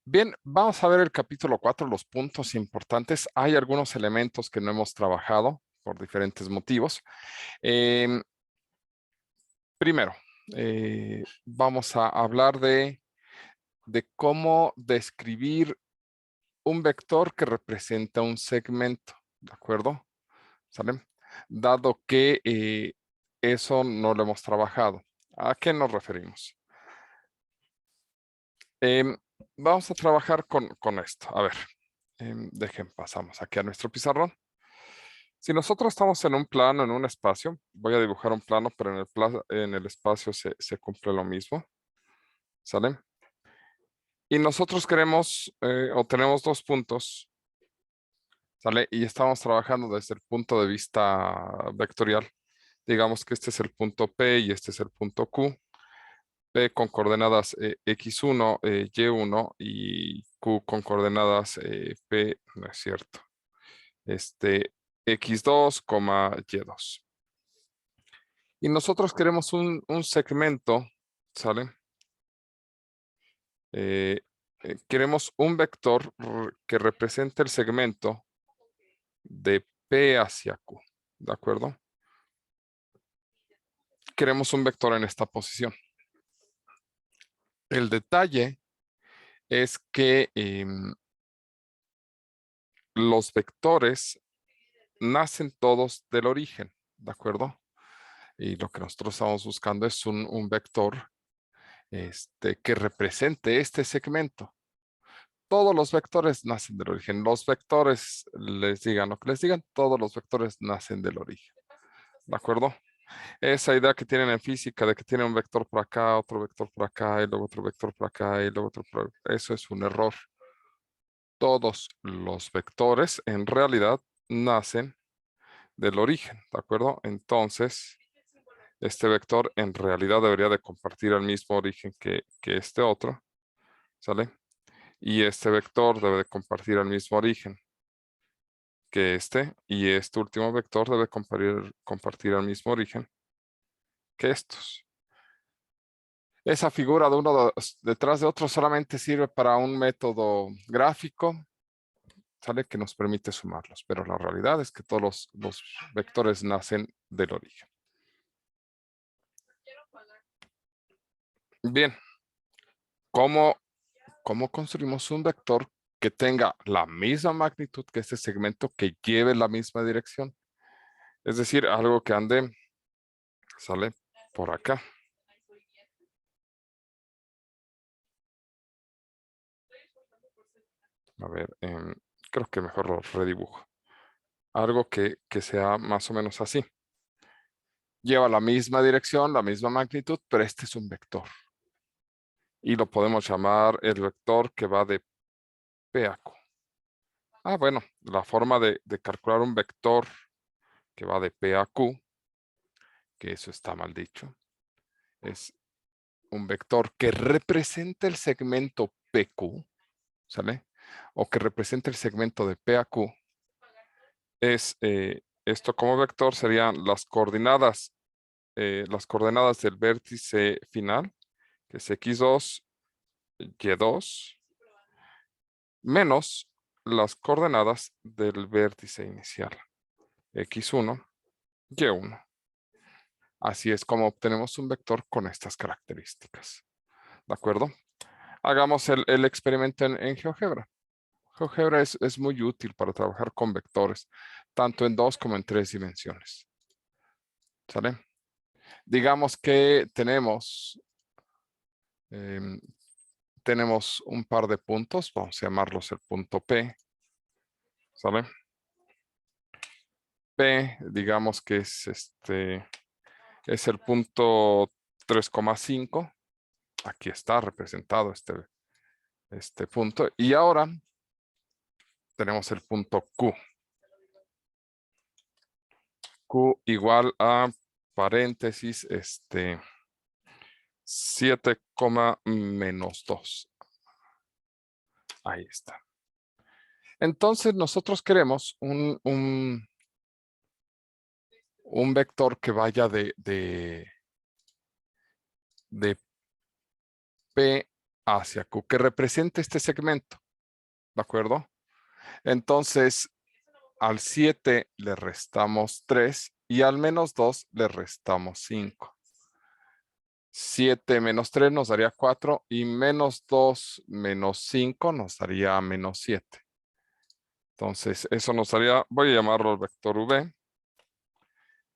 Bien, vamos a ver el capítulo 4, los puntos importantes. Hay algunos elementos que no hemos trabajado por diferentes motivos. Em, Primero, vamos a hablar de cómo describir un vector que representa un segmento, ¿de acuerdo? ¿Sale? Dado que eso no lo hemos trabajado. ¿A qué nos referimos? Em, Vamos a trabajar con esto. A ver, pasamos aquí a nuestro pizarrón. Si nosotros estamos en un plano, en un espacio, voy a dibujar un plano, pero en el espacio se cumple lo mismo, ¿sale? Y nosotros queremos, o tenemos dos puntos, ¿sale? Y estamos trabajando desde el punto de vista vectorial. Digamos que este es el punto P y este es el punto Q. P con coordenadas X1, Y1 y Q con coordenadas P, no es cierto, X2, Y2. Y nosotros queremos un segmento, ¿sale? Eh, Queremos un vector que represente el segmento de P hacia Q, ¿de acuerdo? Queremos un vector en esta posición. El detalle es que los vectores nacen todos del origen, ¿de acuerdo? Y lo que nosotros estamos buscando es un vector que represente este segmento. Todos los vectores nacen del origen. Los vectores, les digan lo que les digan, todos los vectores nacen del origen. ¿De acuerdo? Esa idea que tienen en física de que tiene un vector por acá, otro vector por acá, y luego otro vector por acá, y luego otro por acá, eso es un error. Todos los vectores en realidad nacen del origen, ¿de acuerdo? Entonces, este vector en realidad debería de compartir el mismo origen que este otro, ¿sale? Y este vector debe de compartir el mismo origen que y este último vector debe compartir el mismo origen que estos. Esa figura de uno detrás de otro solamente sirve para un método gráfico, ¿sale? Que nos permite sumarlos, pero la realidad es que todos los vectores nacen del origen. Bien, ¿cómo construimos un vector que tenga la misma magnitud que este segmento, que lleve la misma dirección? Es decir, algo que ande, sale por acá. A ver, creo que mejor lo redibujo. Algo que sea más o menos así. Lleva la misma dirección, la misma magnitud, pero este es un vector. Y lo podemos llamar el vector que va de P a Q. Ah, bueno, la forma de calcular un vector que va de P a Q, que eso está mal dicho, es un vector que representa el segmento PQ, ¿sale? O que representa el segmento de P a Q. Esto como vector serían las coordenadas del vértice final, que es X2, Y2, menos las coordenadas del vértice inicial, X1, Y1. Así es como obtenemos un vector con estas características. ¿De acuerdo? Hagamos el experimento en GeoGebra. GeoGebra es muy útil para trabajar con vectores, tanto en 2 como en 3 dimensiones. ¿Sale? Digamos que em, tenemos un par de puntos, vamos a llamarlos el punto P, ¿sale? P, digamos que es el punto 3,5. Aquí está representado este punto. Y ahora tenemos el punto Q. Q igual a paréntesis, 7, menos 2. Ahí está. Entonces nosotros queremos un vector que vaya de P hacia Q, que represente este segmento, ¿de acuerdo? Entonces, al 7 le restamos 3 y al menos 2 le restamos 5. 7 menos 3 nos daría 4 y menos 2 menos 5 nos daría menos 7. Entonces, eso nos daría, voy a llamarlo el vector V.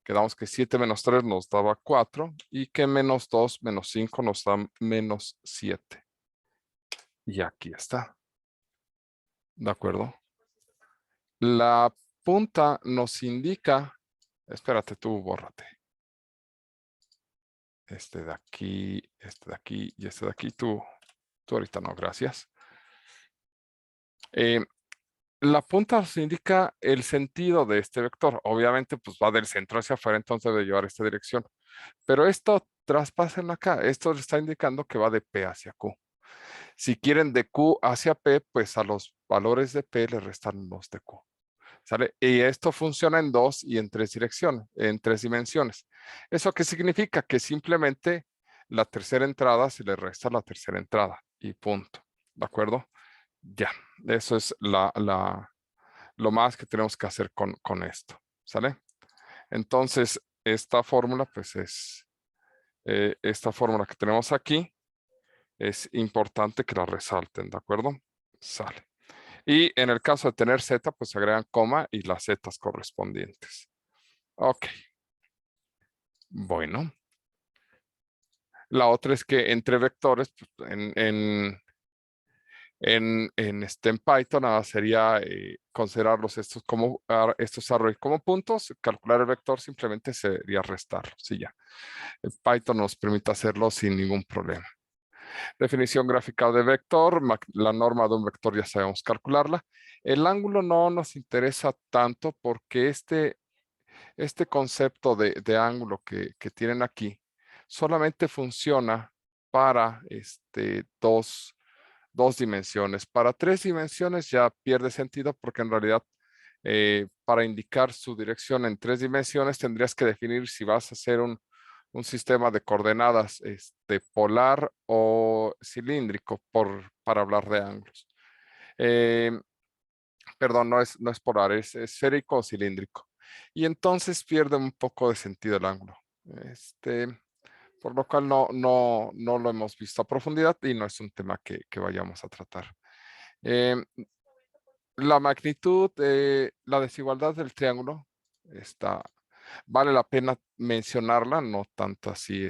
Quedamos que 7 menos 3 nos daba 4 y que menos 2 menos 5 nos da menos 7. Y aquí está. ¿De acuerdo? La punta nos indica, espérate tú, bórrate. Este de aquí y este de aquí, tú ahorita no, gracias. La punta nos indica el sentido de este vector. Obviamente, pues va del centro hacia afuera, entonces debe llevar esta dirección. Pero esto traspásenlo acá. Esto le está indicando que va de P hacia Q. Si quieren de Q hacia P, pues a los valores de P le restan los de Q. ¿Sale? Y esto funciona en 2 y en 3 direcciones, en 3 dimensiones. ¿Eso qué significa? Que simplemente la tercera entrada se le resta la tercera entrada y punto. ¿De acuerdo? Ya, eso es lo más que tenemos que hacer con esto. ¿Sale? Entonces, esta fórmula, pues es esta fórmula que tenemos aquí. Es importante que la resalten, ¿de acuerdo? Sale. Y en el caso de tener Z, pues se agregan coma y las zetas correspondientes. Ok. Bueno. La otra es que entre vectores, pues, en Python sería considerarlos estos arrays como puntos. Calcular el vector simplemente sería restarlos. Sí, ya. Python nos permite hacerlo sin ningún problema. Definición gráfica de vector, la norma de un vector ya sabemos calcularla. El ángulo no nos interesa tanto porque este concepto de ángulo que tienen aquí solamente funciona para dos dimensiones. Para 3 dimensiones ya pierde sentido porque en realidad para indicar su dirección en 3 dimensiones tendrías que definir si vas a hacer un sistema de coordenadas polar o cilíndrico para hablar de ángulos. Eh, Perdón, no es polar, es esférico o cilíndrico. Y entonces pierde un poco de sentido el ángulo. Por lo cual no lo hemos visto a profundidad y no es un tema que vayamos a tratar. Eh, la magnitud, la desigualdad del triángulo, vale la pena mencionarla, no tanto así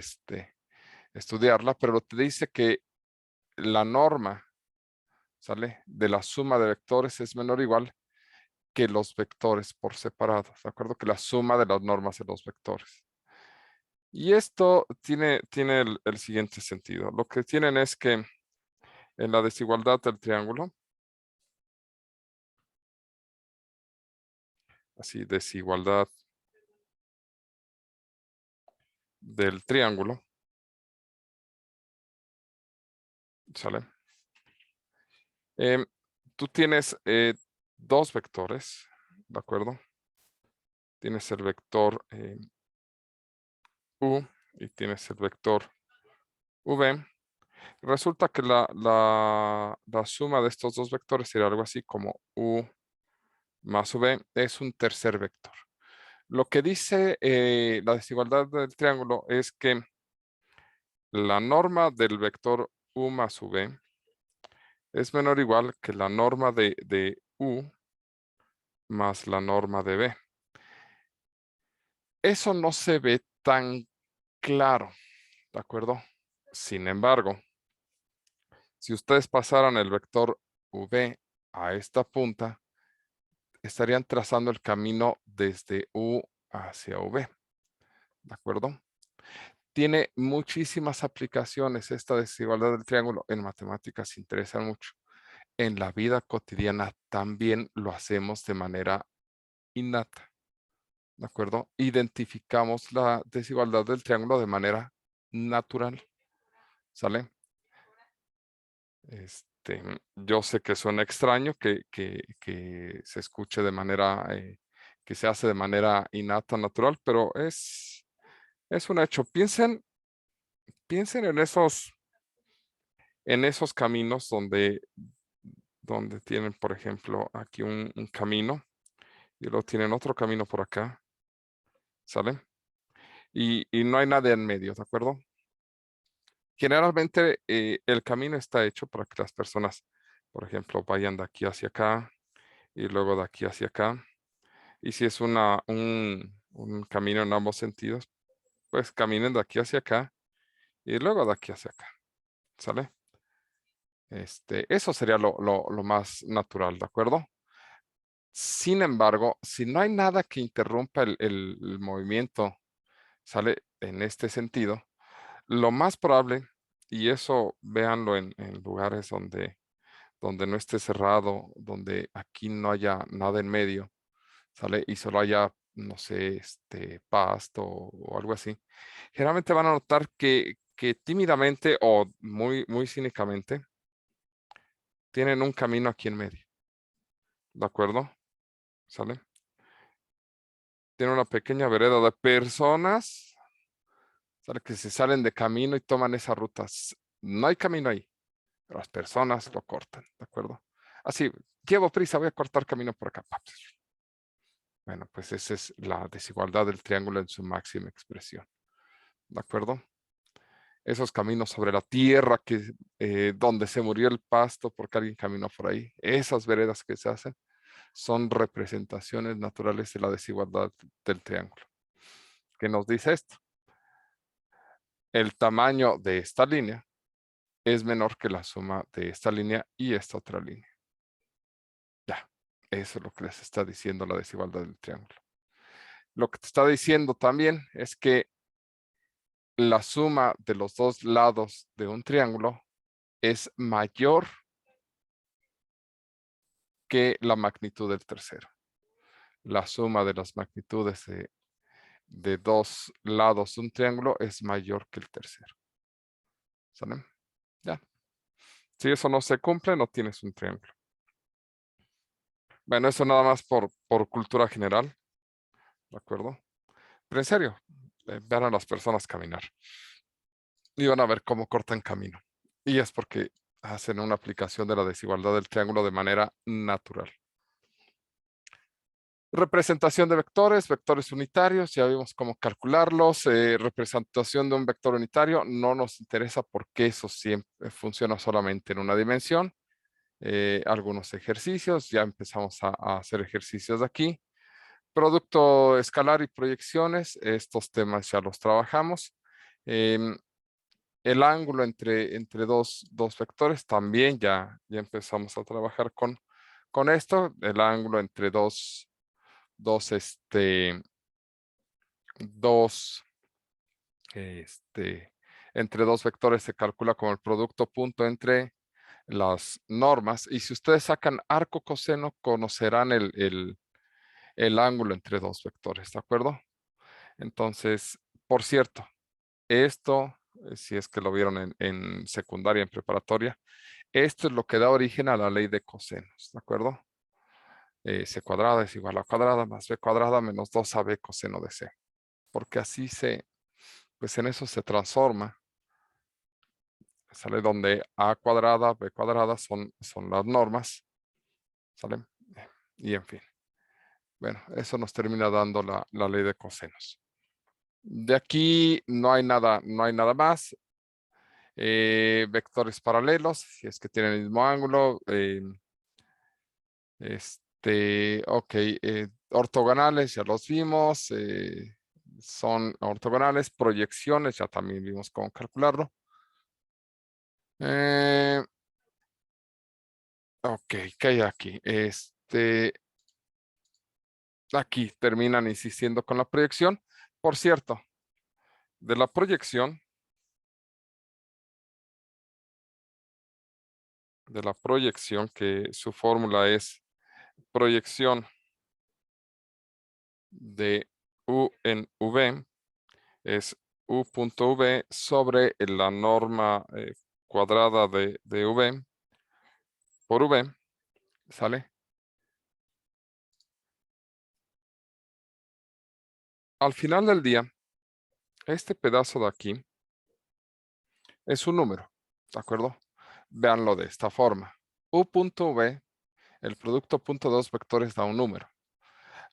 estudiarla, pero te dice que la norma, ¿sale? De la suma de vectores es menor o igual que los vectores por separado, ¿de acuerdo? Que la suma de las normas de los vectores. Y esto tiene el siguiente sentido. Lo que tienen es que en la desigualdad del triángulo, así, desigualdad del triángulo, ¿sale? Tú tienes dos vectores, ¿de acuerdo? Tienes el vector U y tienes el vector V. Resulta que la suma de estos dos vectores sería algo así como U más V es un tercer vector. Lo que dice la desigualdad del triángulo es que la norma del vector U más V es menor o igual que la norma de U más la norma de V. Eso no se ve tan claro, ¿de acuerdo? Sin embargo, si ustedes pasaran el vector V a esta punta, estarían trazando el camino desde U hacia V, ¿de acuerdo? Tiene muchísimas aplicaciones esta desigualdad del triángulo. En matemáticas interesa mucho. En la vida cotidiana también lo hacemos de manera innata, ¿de acuerdo? Identificamos la desigualdad del triángulo de manera natural, ¿sale? Yo sé que suena extraño que se escuche de manera, que se hace de manera innata, natural, pero es un hecho. Piensen en esos caminos donde tienen, por ejemplo, aquí un camino y luego tienen otro camino por acá, ¿sale? Y no hay nada en medio, ¿de acuerdo? Generalmente el camino está hecho para que las personas, por ejemplo, vayan de aquí hacia acá y luego de aquí hacia acá. Y si es un camino en ambos sentidos, pues caminen de aquí hacia acá y luego de aquí hacia acá, ¿sale? Eso sería lo más natural, ¿de acuerdo? Sin embargo, si no hay nada que interrumpa el movimiento, ¿sale? En este sentido, lo más probable, y eso véanlo en lugares donde no esté cerrado, donde aquí no haya nada en medio, ¿sale? Y solo haya, no sé, pasto o algo así. Generalmente van a notar que tímidamente o muy, muy cínicamente tienen un camino aquí en medio, ¿de acuerdo? ¿Sale? Tiene una pequeña vereda de personas, ¿sale? Que se salen de camino y toman esas rutas. No hay camino ahí, pero las personas lo cortan, ¿de acuerdo? Así, llevo prisa, voy a cortar camino por acá. Bueno, pues esa es la desigualdad del triángulo en su máxima expresión, ¿de acuerdo? Esos caminos sobre la tierra donde se murió el pasto porque alguien caminó por ahí, esas veredas que se hacen son representaciones naturales de la desigualdad del triángulo. ¿Qué nos dice esto? El tamaño de esta línea es menor que la suma de esta línea y esta otra línea. Ya, eso es lo que les está diciendo la desigualdad del triángulo. Lo que te está diciendo también es que la suma de los dos lados de un triángulo es mayor que la magnitud del tercero. La suma de las magnitudes de dos lados de un triángulo es mayor que el tercero. ¿Sale? Ya. Si eso no se cumple, no tienes un triángulo. Bueno, eso nada más por cultura general, ¿de acuerdo? Pero en serio, vean a las personas caminar y van a ver cómo cortan camino. Y es porque hacen una aplicación de la desigualdad del triángulo de manera natural. Representación de vectores, vectores unitarios, ya vimos cómo calcularlos. Representación de un vector unitario, no nos interesa porque eso siempre funciona solamente en una dimensión. Algunos ejercicios, ya empezamos a hacer ejercicios de aquí. Producto escalar y proyecciones, estos temas ya los trabajamos. Em, el ángulo entre dos vectores, también ya empezamos a trabajar con esto. El ángulo entre dos, dos, este, entre dos vectores se calcula como el producto punto entre las normas. Y si ustedes sacan arco coseno, conocerán el ángulo entre dos vectores, ¿de acuerdo? Entonces, por cierto, esto, si es que lo vieron en secundaria, en preparatoria, esto es lo que da origen a la ley de cosenos, ¿de acuerdo? C cuadrada es igual a cuadrada más b cuadrada menos 2ab coseno de c. Porque así pues en eso se transforma. Sale donde a cuadrada, b cuadrada son las normas. ¿Sale? Y en fin. Bueno, eso nos termina dando la ley de cosenos. De aquí no hay nada más. Vectores paralelos, si es que tienen el mismo ángulo. Ok, ortogonales, ya los vimos. Son ortogonales. Proyecciones, ya también vimos cómo calcularlo. Ok, ¿qué hay aquí? Aquí terminan insistiendo con la proyección. Por cierto, de la proyección que su fórmula es proyección de U en V, es U.V sobre la norma cuadrada de V por V, ¿sale? Al final del día, este pedazo de aquí es un número, ¿de acuerdo? Véanlo de esta forma. U.v, el producto punto dos vectores da un número.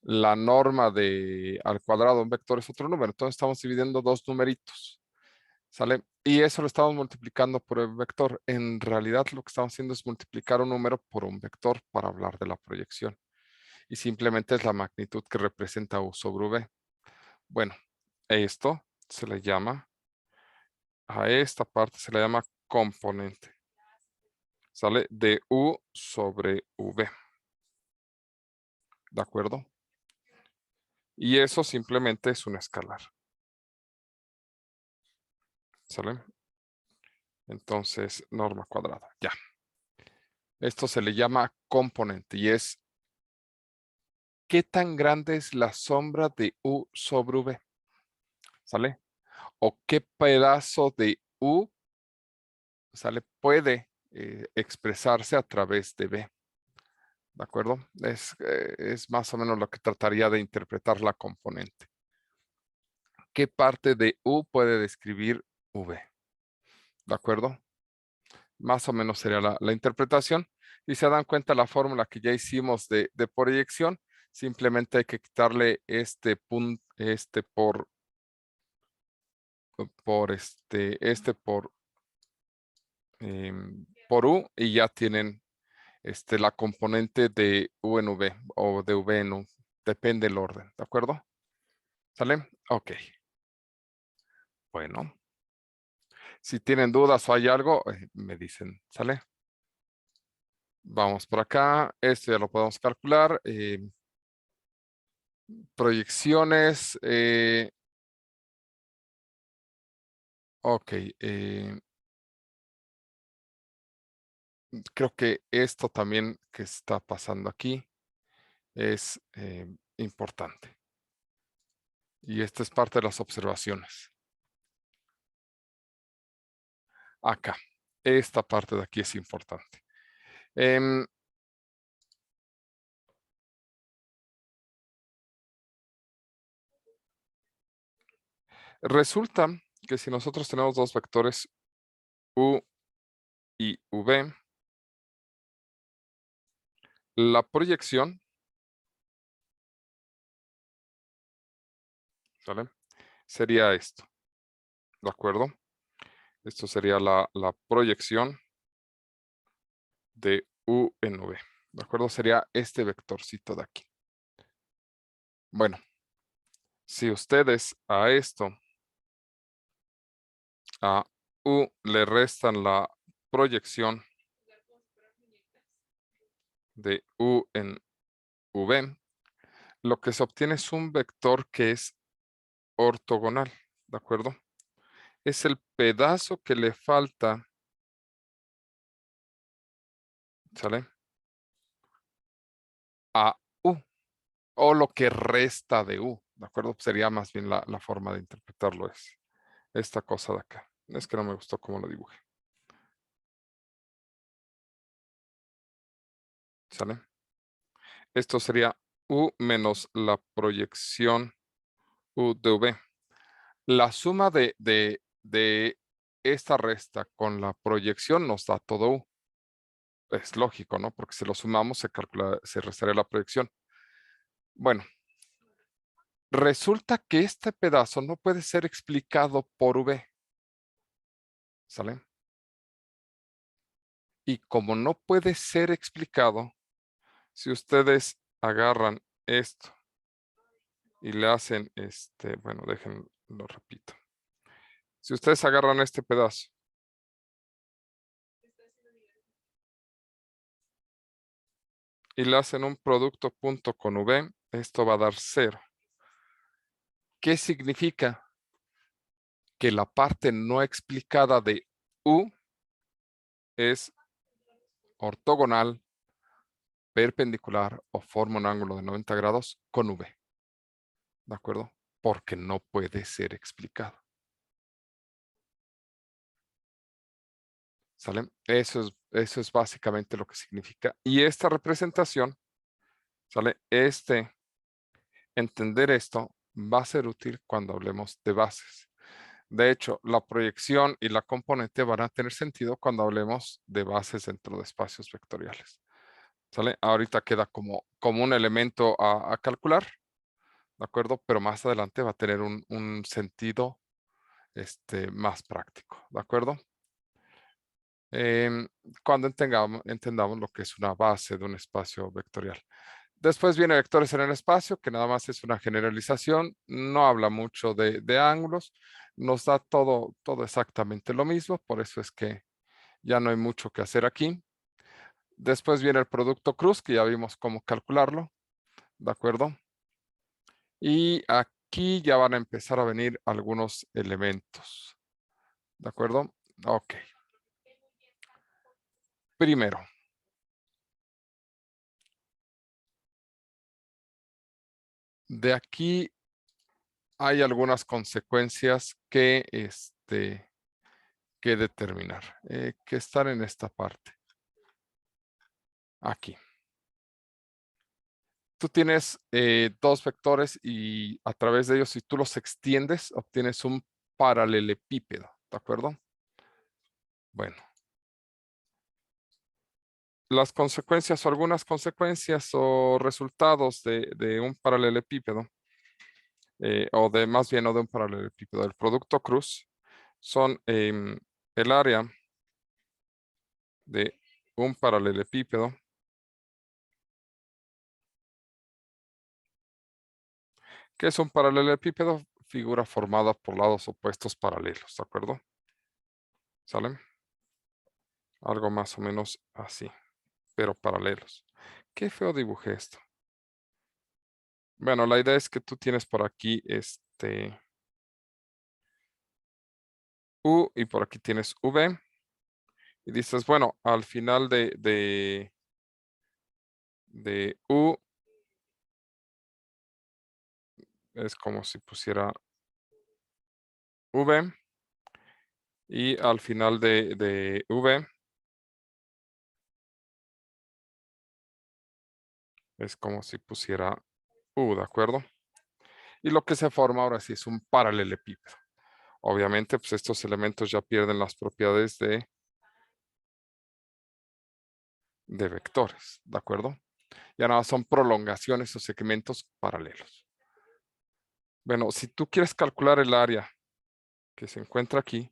La norma de al cuadrado un vector es otro número. Entonces estamos dividiendo dos numeritos. ¿Sale? Y eso lo estamos multiplicando por el vector. En realidad lo que estamos haciendo es multiplicar un número por un vector para hablar de la proyección. Y simplemente es la magnitud que representa U sobre V. Bueno, esto se le llama, a esta parte se le llama componente. ¿Sale? De U sobre V. ¿De acuerdo? Y eso simplemente es un escalar. ¿Sale? Entonces, norma cuadrada. Ya. Esto se le llama componente y es ¿qué tan grande es la sombra de U sobre V? ¿Sale? O qué pedazo de U, ¿sale? Puede expresarse a través de V. ¿De acuerdo? Es más o menos lo que trataría de interpretar la componente. ¿Qué parte de U puede describir V? ¿De acuerdo? Más o menos sería la interpretación. Y se dan cuenta la fórmula que ya hicimos de proyección. Simplemente hay que quitarle este punto, por U y ya tienen la componente de U en V o de V en U. Depende del orden, ¿de acuerdo? ¿Sale? Ok. Bueno. Si tienen dudas o hay algo, me dicen, ¿sale? Vamos por acá. Esto ya lo podemos calcular. Proyecciones. Ok. Creo que esto también que está pasando aquí es importante. Y esta es parte de las observaciones. Acá. Esta parte de aquí es importante. Resulta que si nosotros tenemos dos vectores U y V, la proyección, ¿sale? Sería esto, ¿de acuerdo? Esto sería la proyección de U en V, ¿de acuerdo? Sería este vectorcito de aquí. Bueno, si ustedes a esto, a U le restan la proyección de U en V, lo que se obtiene es un vector que es ortogonal, ¿de acuerdo? Es el pedazo que le falta, ¿sale? A U, o lo que resta de U, ¿de acuerdo? Sería más bien la forma de interpretarlo es esta cosa de acá. Es que no me gustó cómo lo dibujé. ¿Sale? Esto sería U menos la proyección U de V. La suma de esta resta con la proyección nos da todo U. Es lógico, ¿no? Porque si lo sumamos se calcula, se restaría la proyección. Bueno, resulta que este pedazo no puede ser explicado por V. ¿Sale? Y como no puede ser explicado, si ustedes agarran esto y le hacen bueno, déjenlo repito. Si ustedes agarran este pedazo y le hacen un producto punto con V, esto va a dar 0. ¿Qué significa? Que la parte no explicada de U es ortogonal, perpendicular o forma un ángulo de 90 grados con V. ¿De acuerdo? Porque no puede ser explicado. ¿Sale? Eso es básicamente lo que significa. Y esta representación, ¿sale? Entender esto va a ser útil cuando hablemos de bases. De hecho, la proyección y la componente van a tener sentido cuando hablemos de bases dentro de espacios vectoriales. ¿Sale? Ahorita queda como un elemento a calcular, ¿de acuerdo? Pero más adelante va a tener un sentido más práctico, ¿de acuerdo? Cuando entendamos lo que es una base de un espacio vectorial. Después viene vectores en el espacio, que nada más es una generalización, no habla mucho de ángulos, nos da todo exactamente lo mismo, por eso es que ya no hay mucho que hacer aquí. Después viene el producto cruz, que ya vimos cómo calcularlo, ¿de acuerdo? Y aquí ya van a empezar a venir algunos elementos, ¿de acuerdo? Ok. Primero, de aquí hay algunas consecuencias que determinar, que están en esta parte. Aquí. Tú tienes dos vectores y a través de ellos, si tú los extiendes, obtienes un paralelepípedo, ¿de acuerdo? Bueno, las consecuencias o algunas consecuencias o resultados de un paralelepípedo, o de más bien no de un paralelepípedo, del producto cruz, son el área de un paralelepípedo. ¿Qué es un paralelepípedo? Figura formada por lados opuestos paralelos, ¿de acuerdo? ¿Sale? Algo más o menos así, pero paralelos. Qué feo dibujé esto. Bueno, la idea es que tú tienes por aquí U y por aquí tienes V. Y dices, bueno, al final de U es como si pusiera V. Y al final de V es como si pusiera U, ¿de acuerdo? Y lo que se forma ahora sí es un paralelepípedo. Obviamente, pues estos elementos ya pierden las propiedades de vectores, ¿de acuerdo? Ya nada, son prolongaciones o segmentos paralelos. Bueno, si tú quieres calcular el área que se encuentra aquí,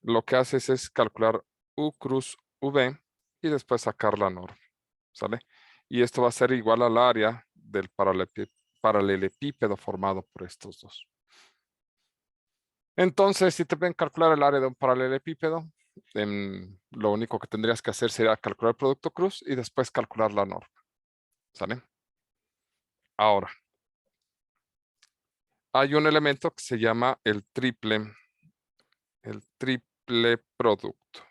lo que haces es calcular U cruz V y después sacar la norma, ¿sale? Y esto va a ser igual al área del paralelepípedo formado por estos dos. Entonces, si te pueden calcular el área de un paralelepípedo, lo único que tendrías que hacer sería calcular el producto cruz y después calcular la norma, ¿sale? Ahora, hay un elemento que se llama el triple producto.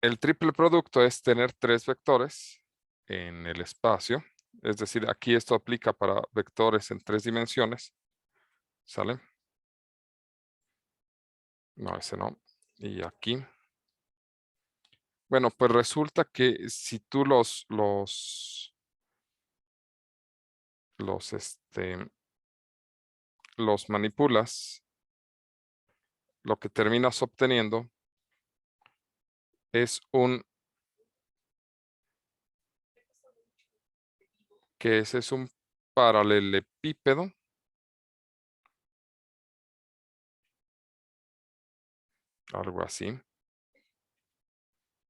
El triple producto es tener tres vectores en el espacio. Es decir, aquí esto aplica para vectores en 3 dimensiones. ¿Sale? No, ese no. Y aquí. Bueno, pues resulta que si tú los manipulas, lo que terminas obteniendo es ese es un paralelepípedo. Algo así.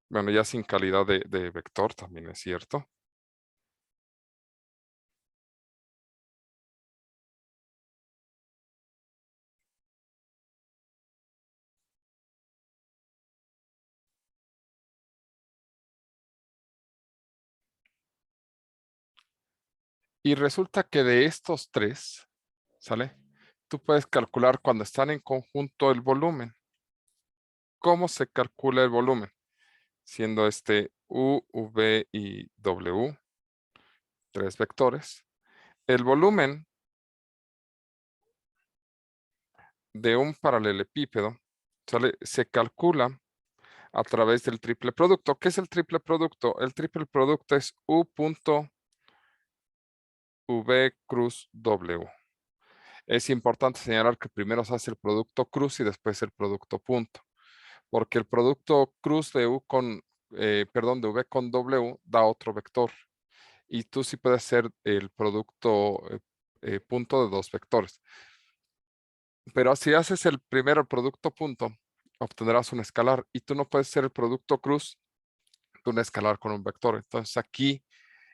Bueno, ya sin calidad de vector también es cierto. Y resulta que de estos tres, ¿sale? Tú puedes calcular cuando están en conjunto el volumen. ¿Cómo se calcula el volumen? Siendo U, V y W, tres vectores. El volumen de un paralelepípedo, ¿sale? Se calcula a través del triple producto. ¿Qué es el triple producto? El triple producto es U punto V cruz W. Es importante señalar que primero se hace el producto cruz y después el producto punto, porque el producto cruz de U con, perdón, de V con W da otro vector. Y tú sí puedes hacer el producto punto de dos vectores. Pero si haces el primero el producto punto, obtendrás un escalar y tú no puedes hacer el producto cruz de un escalar con un vector. Entonces aquí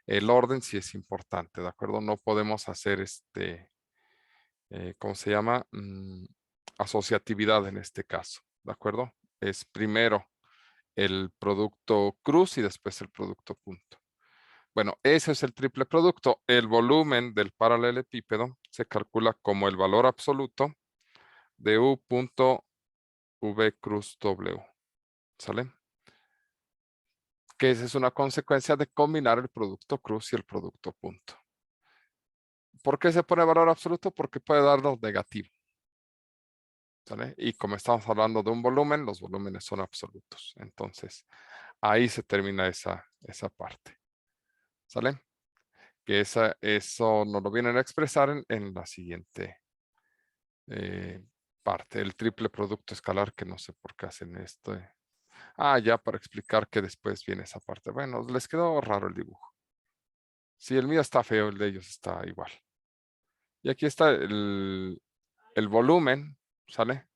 el orden sí es importante, ¿de acuerdo? No podemos hacer ¿cómo se llama? Asociatividad en este caso, ¿de acuerdo? Es primero el producto cruz y después el producto punto. Bueno, ese es el triple producto. El volumen del paralelepípedo se calcula como el valor absoluto de U punto V cruz W. ¿Sale? Que esa es una consecuencia de combinar el producto cruz y el producto punto. ¿Por qué se pone valor absoluto? Porque puede darnos negativo. ¿Sale? Y como estamos hablando de un volumen, los volúmenes son absolutos. Entonces, ahí se termina esa parte. ¿Sale? Que eso nos lo vienen a expresar en la siguiente parte. El triple producto escalar, que no sé por qué hacen esto. Ya para explicar que después viene esa parte. Bueno, les quedó raro el dibujo. Si el mío está feo, el de ellos está igual. Y aquí está el volumen, ¿sale?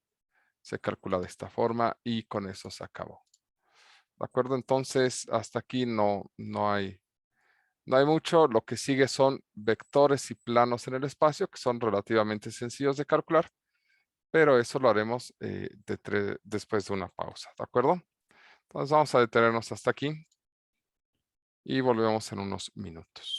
Se calcula de esta forma y con eso se acabó. ¿De acuerdo? Entonces, hasta aquí no hay mucho. Lo que sigue son vectores y planos en el espacio, que son relativamente sencillos de calcular, pero eso lo haremos después de una pausa. ¿De acuerdo? Entonces vamos a detenernos hasta aquí y volvemos en unos minutos.